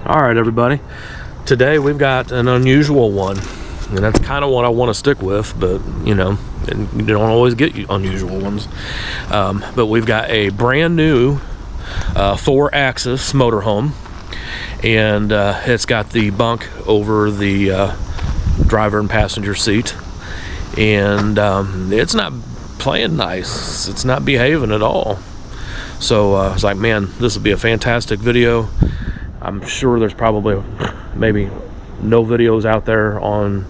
All right, everybody. Today we've got an unusual one, and that's kind of what I want to stick with, but you know, you don't always get unusual ones. But we've got a brand new 4-axis motorhome, and it's got the bunk over the driver and passenger seat, and it's not playing nice. It's not behaving at all. So I was like, man, this would be a fantastic video. I'm sure there's probably maybe no videos out there on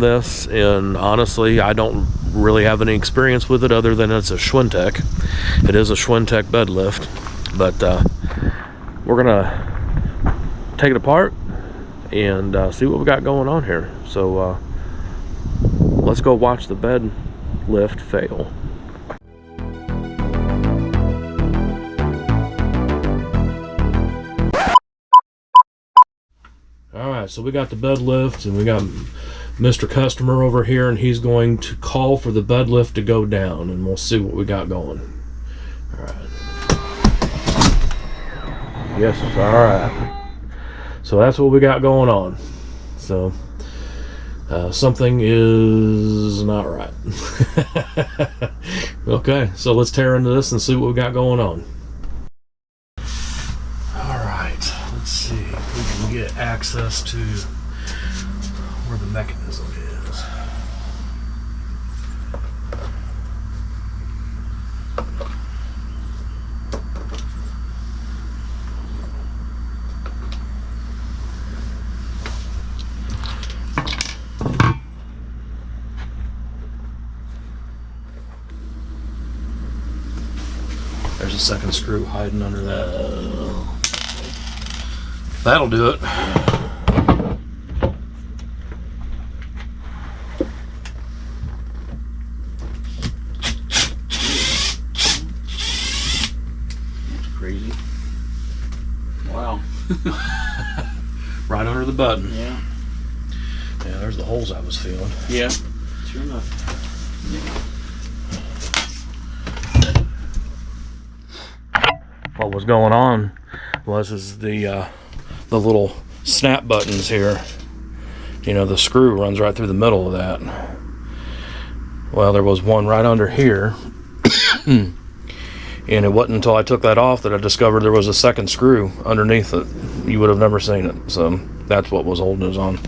this, and honestly I don't really have any experience with it other than it's a Schwintek. It is a Schwintek bed lift, but we're gonna take it apart and see what we got going on here. So let's go watch the bed lift fail. Alright, so we got the bed lift, and we got Mr. Customer over here, and he's going to call for the bed lift to go down, and we'll see what we got going. Alright. Yes, alright. So that's what we got going on. So something is not right. Okay, so let's tear into this and see what we got going on. Alright, let's see if we can get access to where the mechanism is. There's a second screw hiding under that. That'll do it. Crazy. Wow. Right under the button. Yeah. Yeah, there's the holes I was feeling. Yeah. Sure enough. What was going on was the little snap buttons here. You know, the screw runs right through the middle of that. Well, there was one right under here. And it wasn't until I took that off that I discovered there was a second screw underneath it. You would have never seen it. So that's what was holding us on.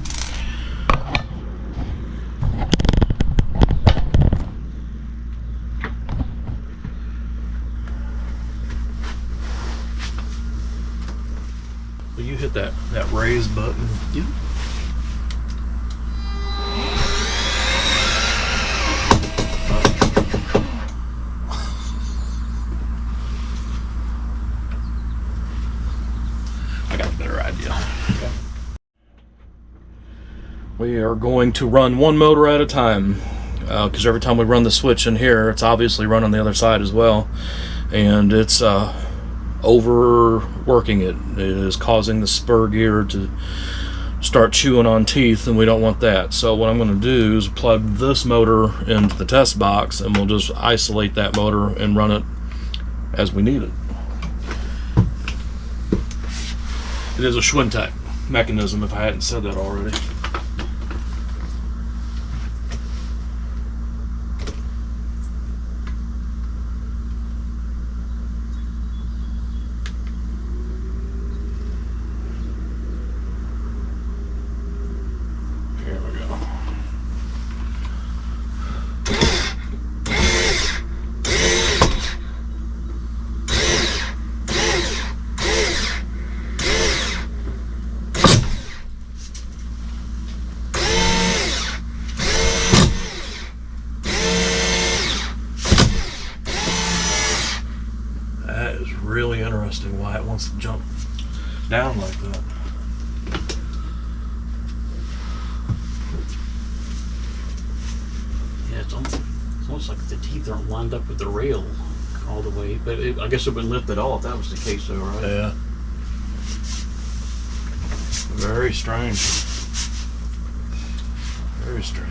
Will you hit that raise button? Yeah. I got a better idea. Okay. We are going to run one motor at a time, because every time we run the switch in here, it's obviously run on the other side as well, and it's overworking it. It is causing the spur gear to start chewing on teeth, and we don't want that. So what I'm going to do is plug this motor into the test box, and we'll just isolate that motor and run it as we need it. It is a Schwintek mechanism, if I hadn't said that already. Here we go. That is really interesting why it wants to jump down like that. Yeah, it's almost like the teeth aren't lined up with the rail all the way. But I guess it would lift at all if that was the case, though, right? Yeah. Very strange. Very strange.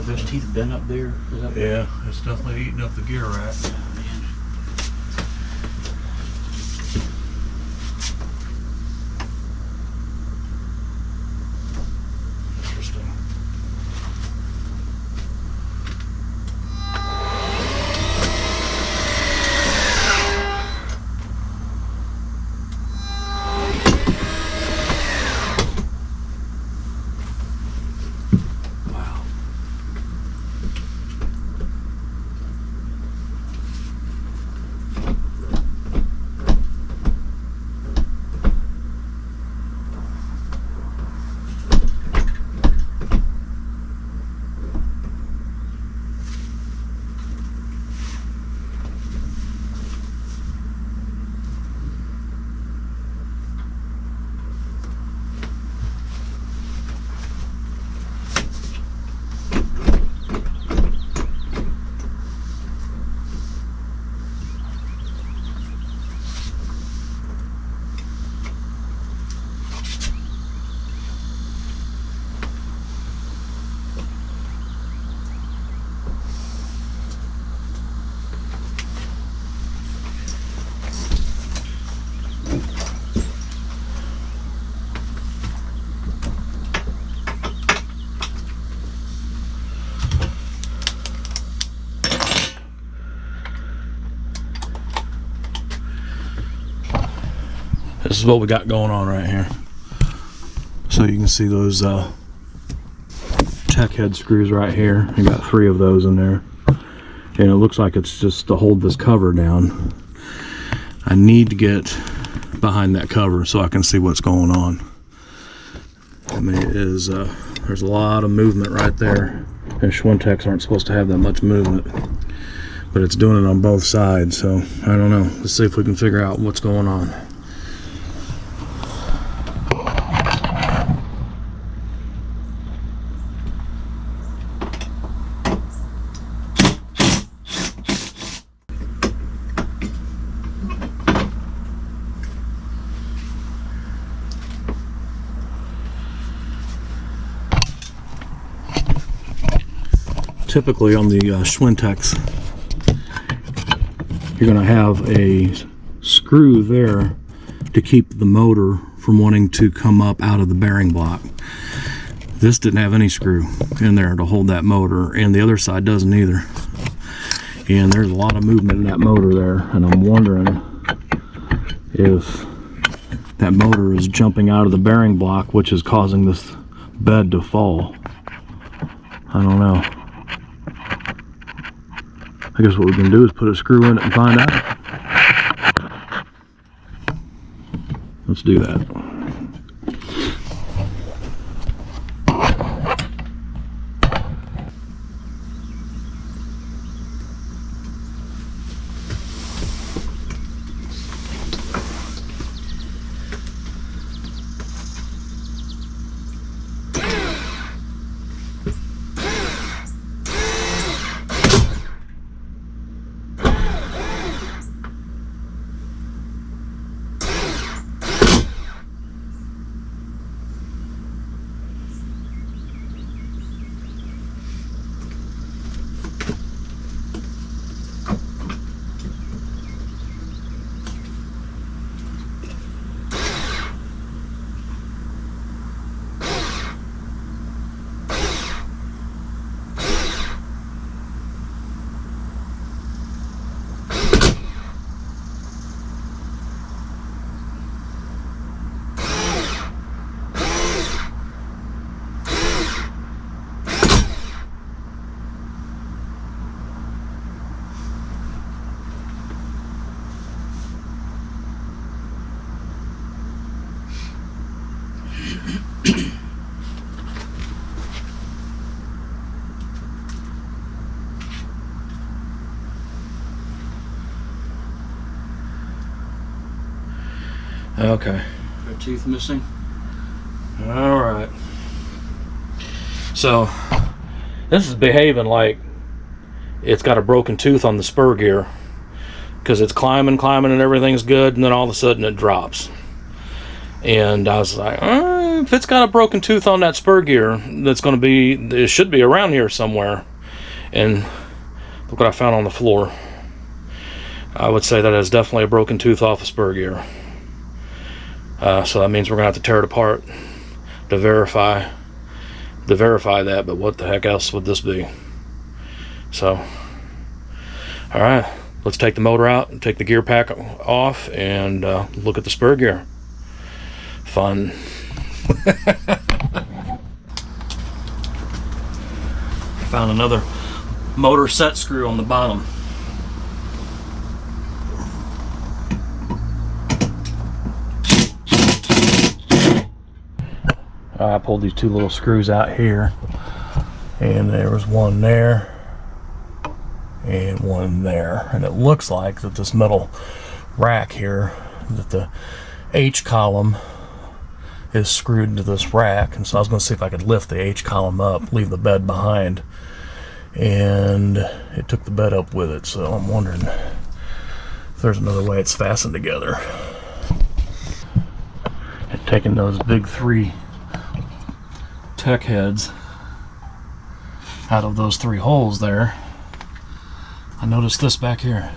those teeth been up there? Is that Yeah, it's definitely eating up the gear rack. man? Interesting. Wow. This is what we got going on right here. So you can see those check head screws right here. You got 3 of those in there. And it looks like it's just to hold this cover down. I need to get behind that cover so I can see what's going on. I mean, it is, there's a lot of movement right there. And Schwinteks aren't supposed to have that much movement. But it's doing it on both sides, so I don't know. Let's see if we can figure out what's going on. Typically on the Schwinteks, you're going to have a screw there to keep the motor from wanting to come up out of the bearing block. This didn't have any screw in there to hold that motor, and the other side doesn't either. And there's a lot of movement in that motor there, and I'm wondering if that motor is jumping out of the bearing block, which is causing this bed to fall. I don't know. I guess what we can do is put a screw in it and find out. Let's do that. Okay. Got teeth missing. All right. So this is behaving like it's got a broken tooth on the spur gear, because it's climbing and everything's good, and then all of a sudden it drops. And I was like, If it's got a broken tooth on that spur gear, that's going to be, it should be around here somewhere. And look what I found on the floor. I would say that is definitely a broken tooth off a spur gear. So that means we're going to have to tear it apart to verify that. But what the heck else would this be? So, all right, let's take the motor out and take the gear pack off and look at the spur gear. Fun. Found another motor set screw on the bottom. I pulled these two little screws out here, and there was one there and one there, and it looks like that this metal rack here, that the H column is screwed into this rack. And so I was going to see if I could lift the H column up, leave the bed behind, and it took the bed up with it. So I'm wondering if there's another way it's fastened together. And taking those big 3 tech heads out of those 3 holes there, I noticed this back here,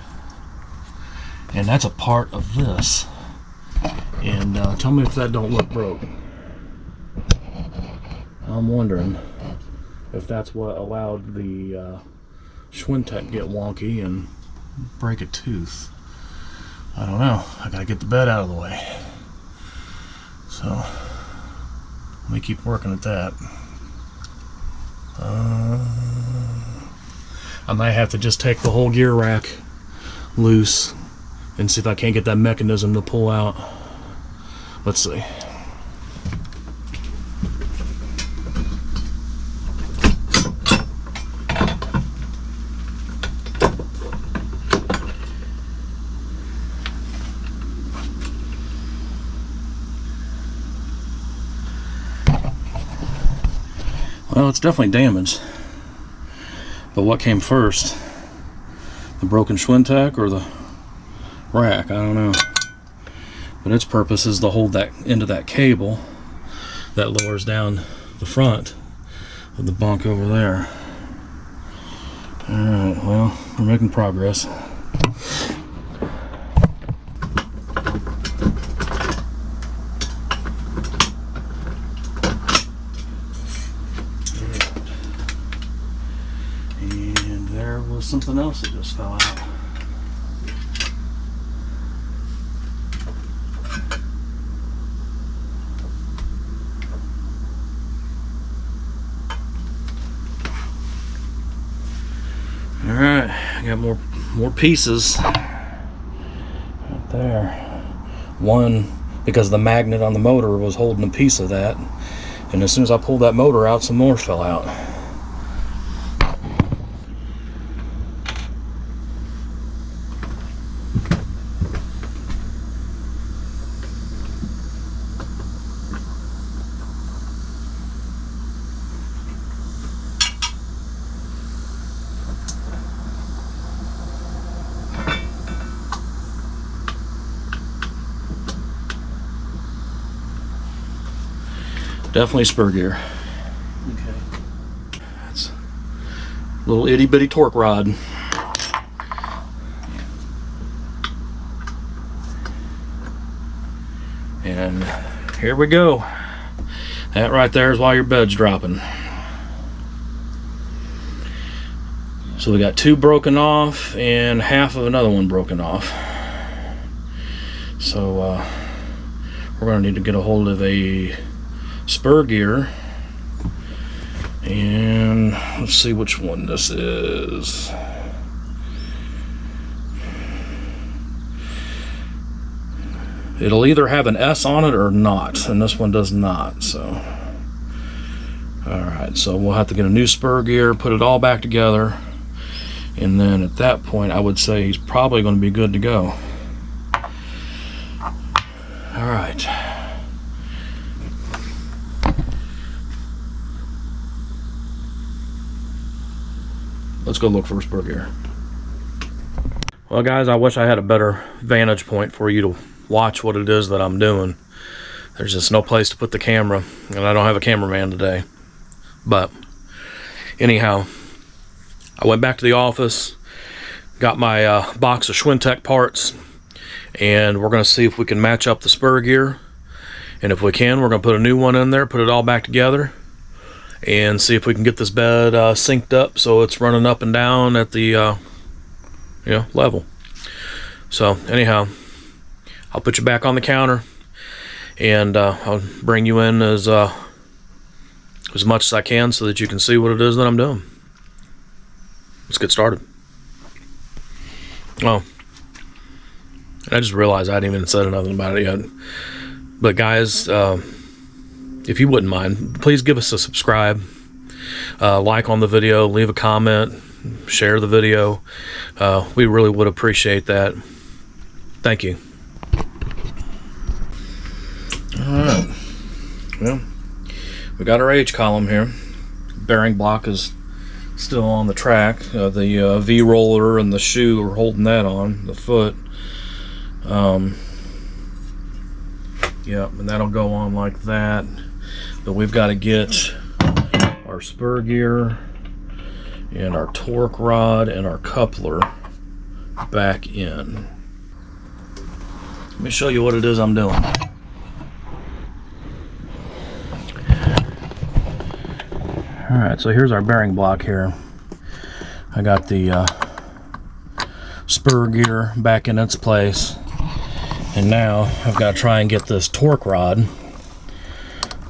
and that's a part of this. And tell me if that don't look broke. I'm wondering if that's what allowed the Schwintek get wonky and break a tooth. I don't know. I gotta get the bed out of the way. So let me keep working at that. I might have to just take the whole gear rack loose and see if I can't get that mechanism to pull out. Let's see. Well, it's definitely damaged. But what came first? The broken Schwintek or the rack? I don't know. But its purpose is to hold that into that cable that lowers down the front of the bunk over there. Alright, well, we're making progress. And there was something else that just fell out. Alright, I got more pieces right there. One, because the magnet on the motor was holding a piece of that, and as soon as I pulled that motor out, some more fell out. Definitely spur gear. Okay. That's a little itty bitty torque rod. And here we go. That right there is why your bed's dropping. So we got 2 broken off and half of another one broken off. So we're going to need to get a hold of a spur gear, and let's see which one this is. It'll either have an S on it or not, and this one does not. So alright, so we'll have to get a new spur gear, put it all back together, and then at that point I would say he's probably going to be good to go. Alright, let's go look for a spur gear. Well guys, I wish I had a better vantage point for you to watch what it is that I'm doing. There's just no place to put the camera, and I don't have a cameraman today. But anyhow, I went back to the office, got my box of Schwintek parts, and we're going to see if we can match up the spur gear. And if we can, we're going to put a new one in there, put it all back together, and see if we can get this bed synced up so it's running up and down at the level. So anyhow, I'll put you back on the counter, and I'll bring you in as much as I can so that you can see what it is that I'm doing. Let's get started. Oh, I just realized I hadn't even said nothing about it yet. But guys, if you wouldn't mind, please give us a subscribe, like on the video, leave a comment, share the video. We really would appreciate that. Thank you. Alright, well, we got our H column here. Bearing block is still on the track. The V roller and the shoe are holding that on, the foot. Yep, and that'll go on like that. But we've got to get our spur gear and our torque rod and our coupler back in. Let me show you what it is I'm doing. Alright, so here's our bearing block here. I got the spur gear back in its place, and now I've got to try and get this torque rod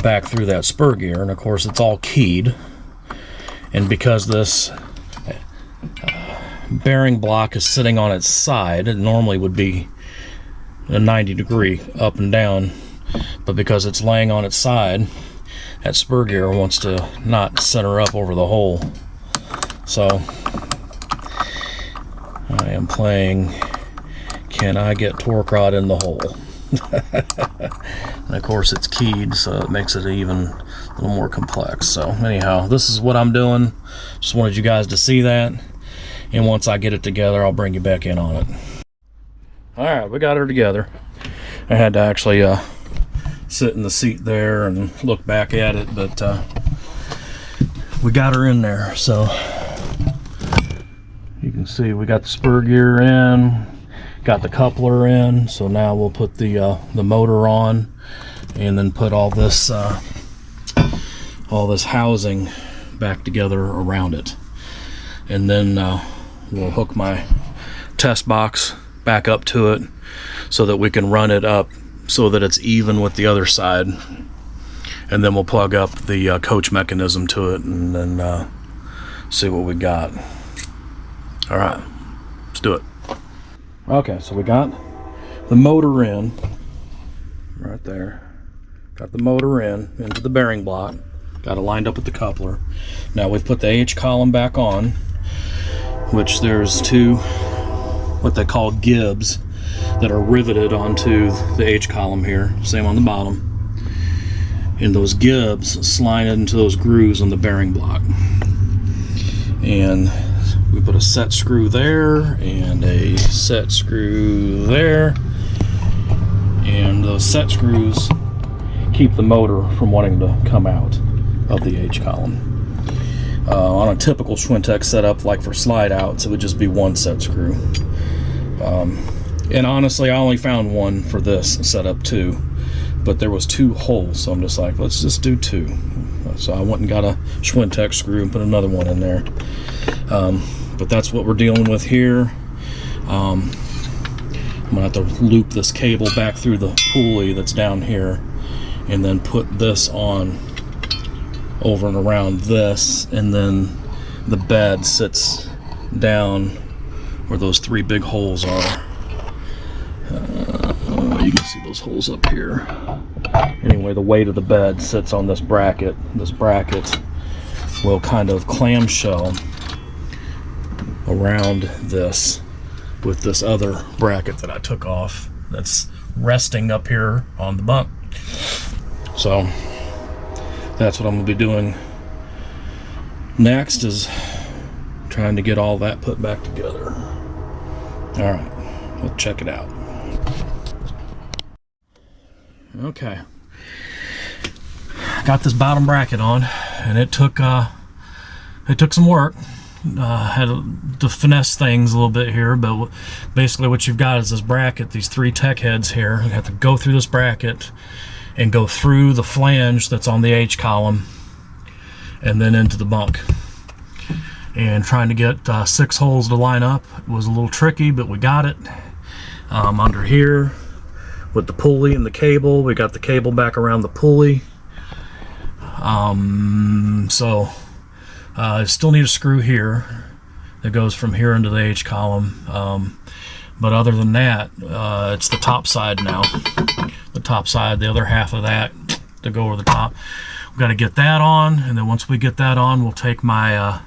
back through that spur gear, and of course it's all keyed, and because this bearing block is sitting on its side, it normally would be a 90-degree up and down, but because it's laying on its side, that spur gear wants to not center up over the hole. So I am playing, can I get torque rod in the hole? And of course it's keyed, so it makes it even a little more complex. So anyhow, this is what I'm doing. Just wanted you guys to see that, and once I get it together, I'll bring you back in on it. Alright, we got her together. I had to actually sit in the seat there and look back at it, but we got her in there. So you can see we got the spur gear in, got the coupler in, so now we'll put the motor on, and then put all this housing back together around it, and then we'll hook my test box back up to it so that we can run it up so that it's even with the other side, and then we'll plug up the coach mechanism to it, and then see what we got. All right, let's do it. Okay, so we got the motor in right there. Got the motor into the bearing block. Got it lined up with the coupler. Now we've put the H column back on, which there's two what they call gibs that are riveted onto the H column here, same on the bottom, and those gibs slide into those grooves on the bearing block, and we put a set screw there and a set screw there, and those set screws keep the motor from wanting to come out of the H column. On a typical Schwintek setup, like for slide outs, it would just be one set screw. And honestly, I only found one for this setup too, but there was two holes, so I'm just like, let's just do two. So I went and got a Schwintek screw and put another one in there. But that's what we're dealing with here. I'm gonna have to loop this cable back through the pulley that's down here, and then put this on over and around this, and then the bed sits down where those three big holes are. You can see those holes up here. Anyway, the weight of the bed sits on this bracket. This bracket will kind of clamshell around this with this other bracket that I took off that's resting up here on the bunk. So that's what I'm going to be doing next, is trying to get all that put back together. All right, let's check it out. Okay, got this bottom bracket on, and it took some work. Had to finesse things a little bit here, but basically what you've got is this bracket, these 3 tech heads here. You have to go through this bracket and go through the flange that's on the H column and then into the bunk. And trying to get 6 holes to line up was a little tricky, but we got it. Under here with the pulley and the cable, we got the cable back around the pulley. I still need a screw here that goes from here into the H column, but other than that, it's the top side now. The top side, the other half of that to go over the top. We've got to get that on, and then once we get that on, we'll take my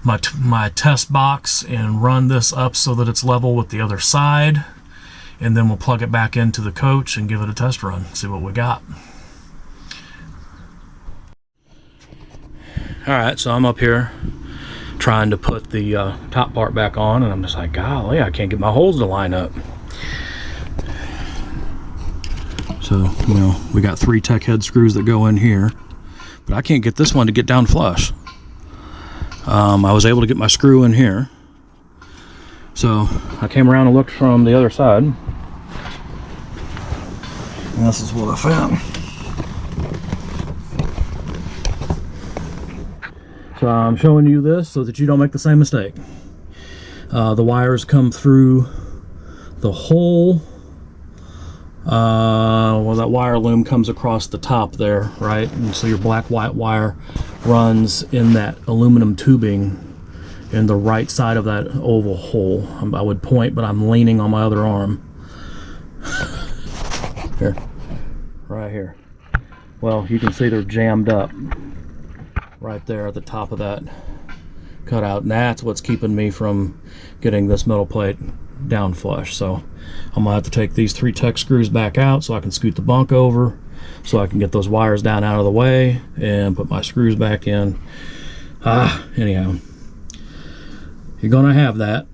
my test box and run this up so that it's level with the other side, and then we'll plug it back into the coach and give it a test run, see what we got. Alright, so I'm up here trying to put the top part back on, and I'm just like, golly, I can't get my holes to line up. So, you know, we got 3 tech head screws that go in here, but I can't get this one to get down flush. I was able to get my screw in here, so I came around and looked from the other side, and this is what I found. So I'm showing you this so that you don't make the same mistake. The wires come through the hole. Well, that wire loom comes across the top there, right? And so your black white wire runs in that aluminum tubing in the right side of that oval hole. I would point, but I'm leaning on my other arm. Here, right here. Well, you can see they're jammed up right there at the top of that cutout, and that's what's keeping me from getting this metal plate down flush. So I'm gonna have to take these 3 tech screws back out so I can scoot the bunk over so I can get those wires down out of the way and put my screws back in. Anyhow, you're gonna have that.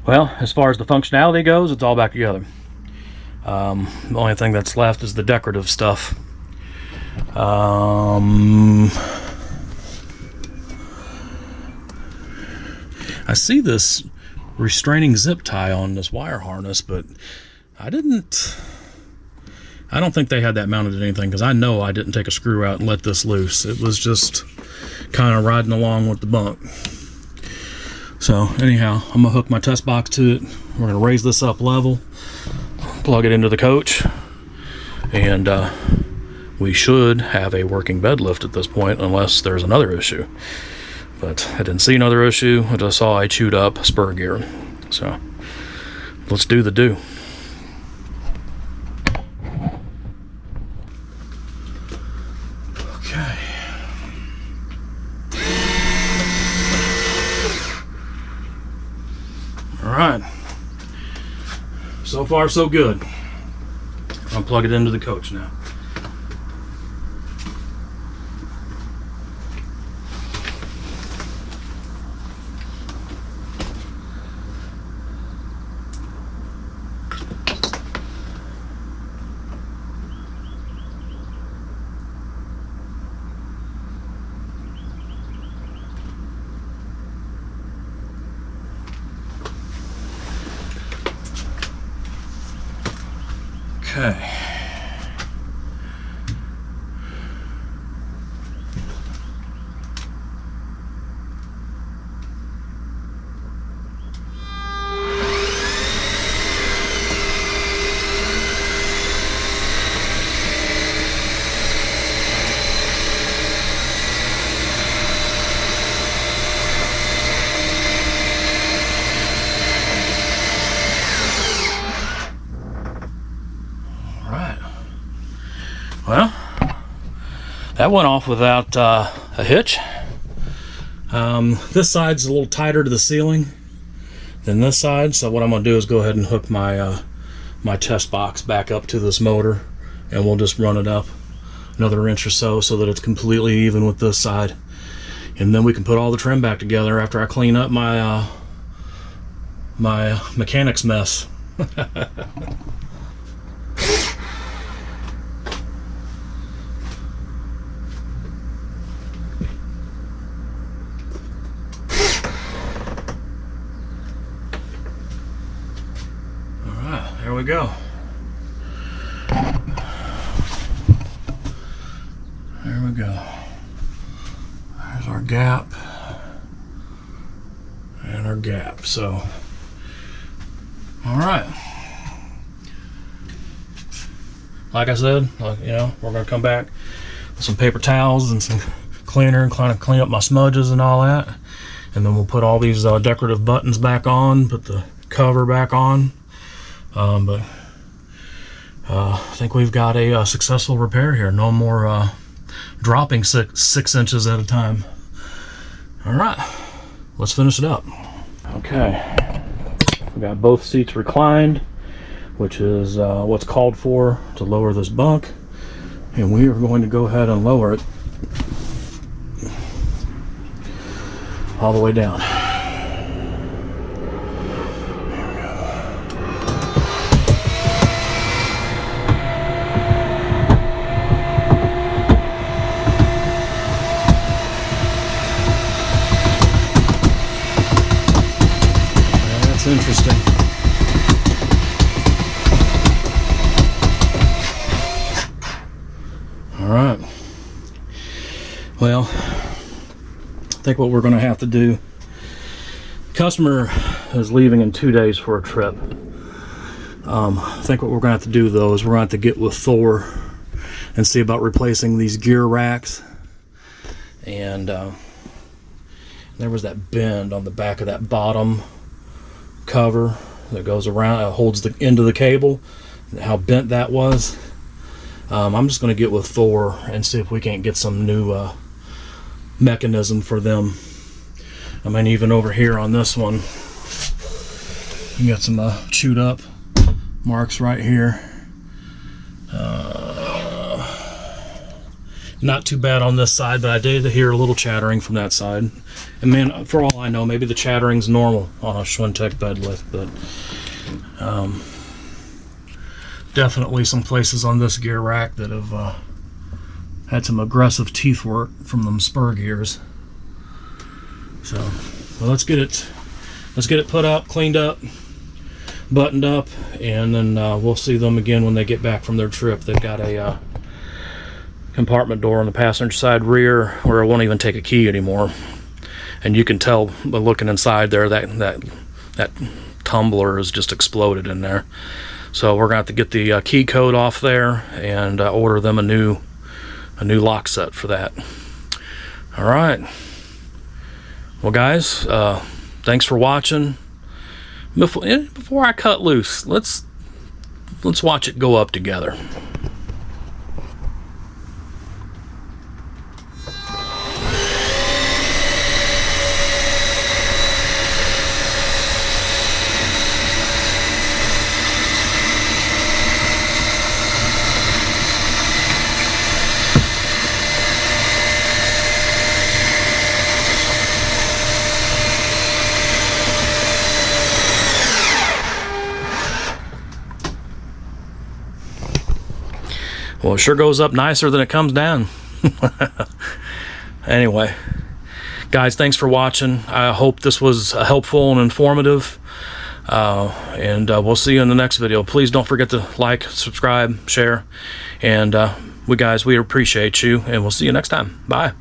Well, as far as the functionality goes, it's all back together. The only thing that's left is the decorative stuff. I see this restraining zip tie on this wire harness, but I don't think they had that mounted at anything, because I know I didn't take a screw out and let this loose. It was just kind of riding along with the bunk. So anyhow, I'm gonna hook my test box to it. We're gonna raise this up level, plug it into the coach, and we should have a working bed lift at this point, unless there's another issue. But I didn't see another issue. I just saw I chewed up spur gear. So let's do the do. Okay. All right. So far, so good. I'll plug it into the coach now. Okay. Well, that went off without a hitch. This side's a little tighter to the ceiling than this side, so what I'm going to do is go ahead and hook my my test box back up to this motor, and we'll just run it up another inch or so that it's completely even with this side. and then we can put all the trim back together after I clean up my my mechanics mess. There we go. There we go. There's our gap and our gap. So, all right. Like I said, you know, we're gonna come back with some paper towels and some cleaner and kind of clean up my smudges and all that, and then we'll put all these decorative buttons back on, put the cover back on. But I think we've got a successful repair here. No more dropping six inches at a time. All right, let's finish it up. Okay, we got both seats reclined, which is what's called for to lower this bunk, and we are going to go ahead and lower it all the way down. Interesting. All right. Well, I think what we're going to have to do, customer is leaving in 2 days for a trip. I think what we're going to have to do though is we're going to have to get with Thor and see about replacing these gear racks. And there was that bend on the back of that bottom cover that goes around, it holds the end of the cable, how bent that was. I'm just going to get with Thor and see if we can't get some new mechanism for them. I mean, even over here on this one, you got some chewed up marks right here. Not too bad on this side, but I did hear a little chattering from that side. And man, for all I know, maybe the chattering's normal on a Schwintek bed lift, but definitely some places on this gear rack that have had some aggressive teeth work from them spur gears. So, well, let's get it put up, cleaned up, buttoned up, and then we'll see them again when they get back from their trip. They've got a compartment door on the passenger side rear where it won't even take a key anymore, and you can tell by looking inside there that tumbler has just exploded in there. So we're gonna have to get the key code off there and order them a new lock set for that. All right, well guys, thanks for watching. Before I cut loose, let's watch it go up together. Well, it sure goes up nicer than it comes down. Anyway, guys, thanks for watching. I hope this was helpful and informative. And we'll see you in the next video. Please don't forget to like, subscribe, share. And we appreciate you. And we'll see you next time. Bye.